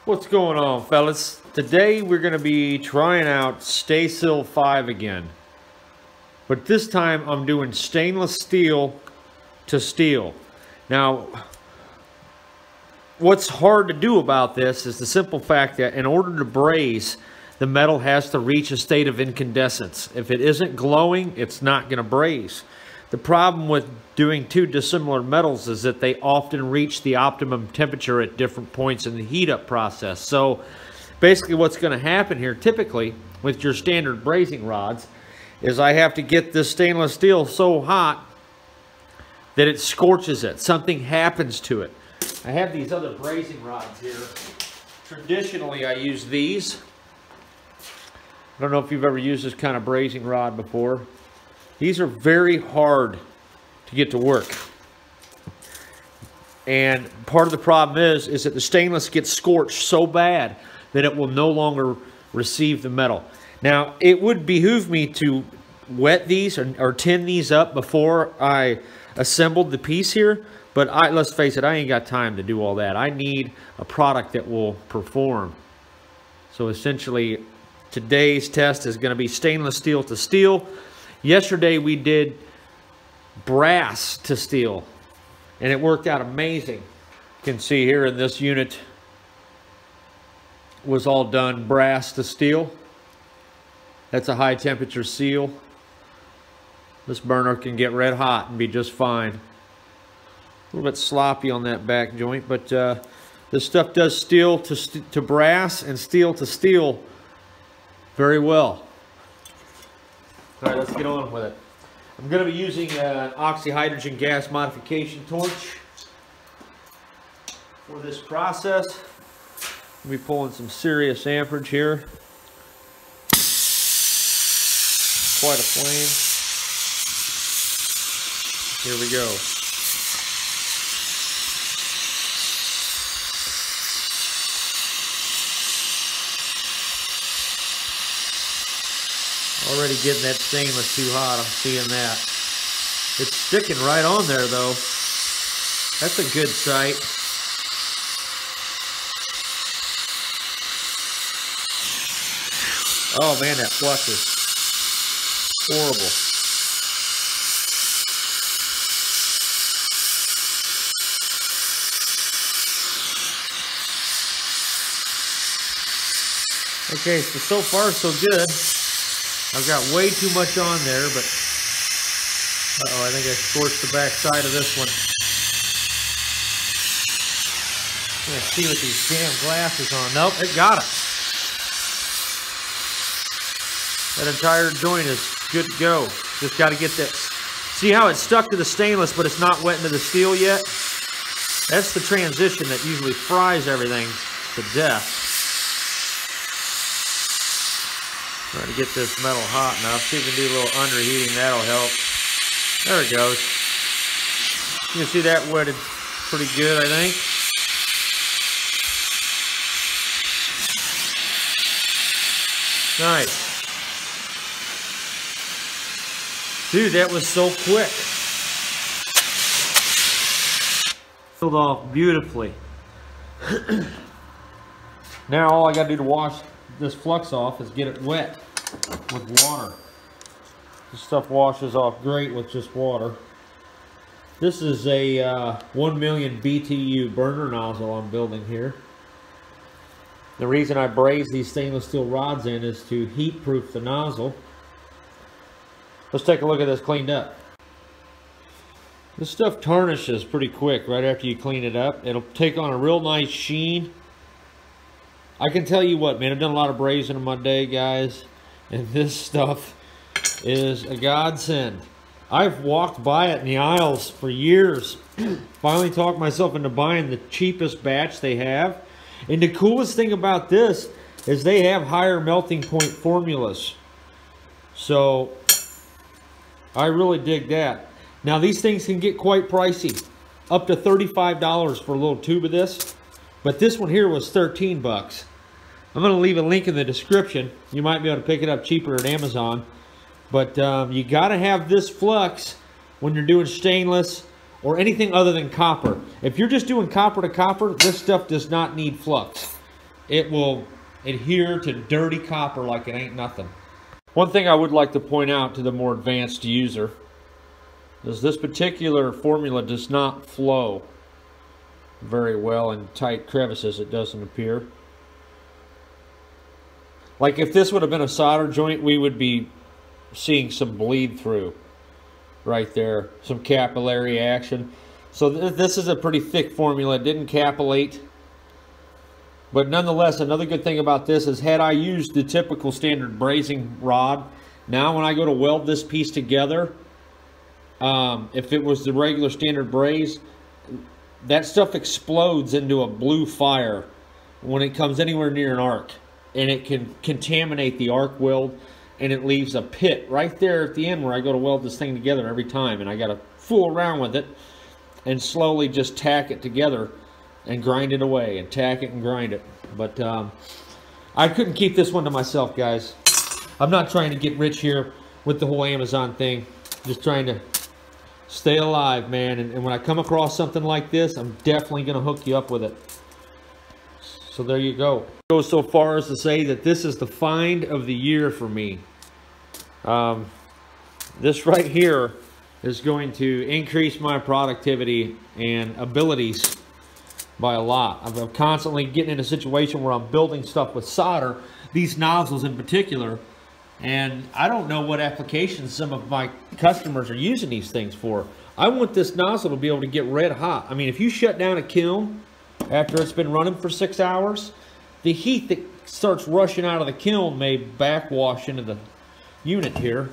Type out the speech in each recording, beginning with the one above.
What's going on, fellas? Today we're going to be trying out silv 5 again. But this time I'm doing stainless steel to steel. Now, what's hard to do about this is the simple fact that in order to braze, the metal has to reach a state of incandescence. If it isn't glowing, it's not going to braze. The problem with doing two dissimilar metals is that they often reach the optimum temperature at different points in the heat up process. So basically what's going to happen here typically with your standard brazing rods is I have to get this stainless steel so hot that it scorches it. Something happens to it. I have these other brazing rods here. Traditionally I use these. I don't know if you've ever used this kind of brazing rod before. These are very hard to get to work. And part of the problem is that the stainless gets scorched so bad that it will no longer receive the metal. Now, it would behoove me to wet these or tin these up before I assembled the piece here, but let's face it, I ain't got time to do all that. I need a product that will perform. So essentially, today's test is going to be stainless steel to steel. Yesterday we did brass to steel, and it worked out amazing. You can see here in this unit was all done brass to steel. That's a high temperature seal. This burner can get red hot and be just fine. A little bit sloppy on that back joint, but this stuff does steel to brass and steel to steel very well. All right, let's get on with it. I'm going to be using an oxyhydrogen gas modification torch for this process. I'll be pulling some serious amperage here. Quite a flame. Here we go. Already getting that stainless too hot, I'm seeing that. It's sticking right on there though. That's a good sight. Oh man, that flux is horrible. Okay, so far so good. I've got way too much on there, but uh-oh, I think I scorched the back side of this one. I'm gonna see with these damn glasses on. Nope, it got it. That entire joint is good to go. Just got to get that. See how it's stuck to the stainless, but it's not wet into the steel yet? That's the transition that usually fries everything to death. Trying to get this metal hot enough. See if we can do a little underheating. That'll help. There it goes. You can see that wetted pretty good, I think. Nice. Dude, that was so quick. Filled off beautifully. Now all I got to do to wash this flux off is get it wet with water. This stuff washes off great with just water. This is a 1 million BTU burner nozzle I'm building here. The reason I braze these stainless steel rods in is to heat proof the nozzle. Let's take a look at this cleaned up. This stuff tarnishes pretty quick right after you clean it up. It'll take on a real nice sheen. I can tell you what, man, I've done a lot of brazing in my day, guys, and this stuff is a godsend. I've walked by it in the aisles for years. Finally talked myself into buying the cheapest batch they have. And the coolest thing about this is they have higher melting point formulas. So I really dig that. Now these things can get quite pricey. Up to $35 for a little tube of this. But this one here was 13 bucks. I'm going to leave a link in the description. You might be able to pick it up cheaper at Amazon. But you got to have this flux when you're doing stainless or anything other than copper. If you're just doing copper to copper, this stuff does not need flux. it will adhere to dirty copper like it ain't nothing. One thing I would like to point out to the more advanced user is this particular formula does not flow very well in tight crevices, it doesn't appear. Like if this would have been a solder joint, we would be seeing some bleed through right there, some capillary action. So this is a pretty thick formula. It didn't capillate. But nonetheless, another good thing about this is had I used the typical standard brazing rod, now when I go to weld this piece together, if it was the regular standard braze, that stuff explodes into a blue fire when it comes anywhere near an arc. And it can contaminate the arc weld, and it leaves a pit right there at the end where I go to weld this thing together every time. And I got to fool around with it and slowly just tack it together and grind it away and tack it and grind it. But I couldn't keep this one to myself, guys. I'm not trying to get rich here with the whole Amazon thing. Just trying to stay alive, man. And when I come across something like this, I'm definitely going to hook you up with it. So there you go. Go so far as to say that this is the find of the year for me. This right here is going to increase my productivity and abilities by a lot. I'm constantly getting in a situation where I'm building stuff with solder, these nozzles in particular, and I don't know what applications some of my customers are using these things for. I want this nozzle to be able to get red hot. I mean, if you shut down a kiln after it's been running for 6 hours, the heat that starts rushing out of the kiln may backwash into the unit here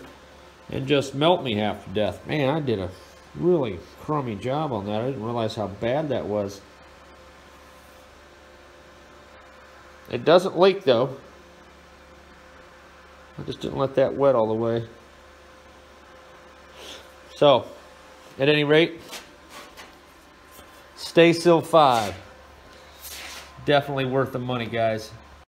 and just melt me half to death. Man, I did a really crummy job on that. I didn't realize how bad that was. It doesn't leak though. I just didn't let that wet all the way. So, at any rate, stay silv 5. Definitely worth the money, guys.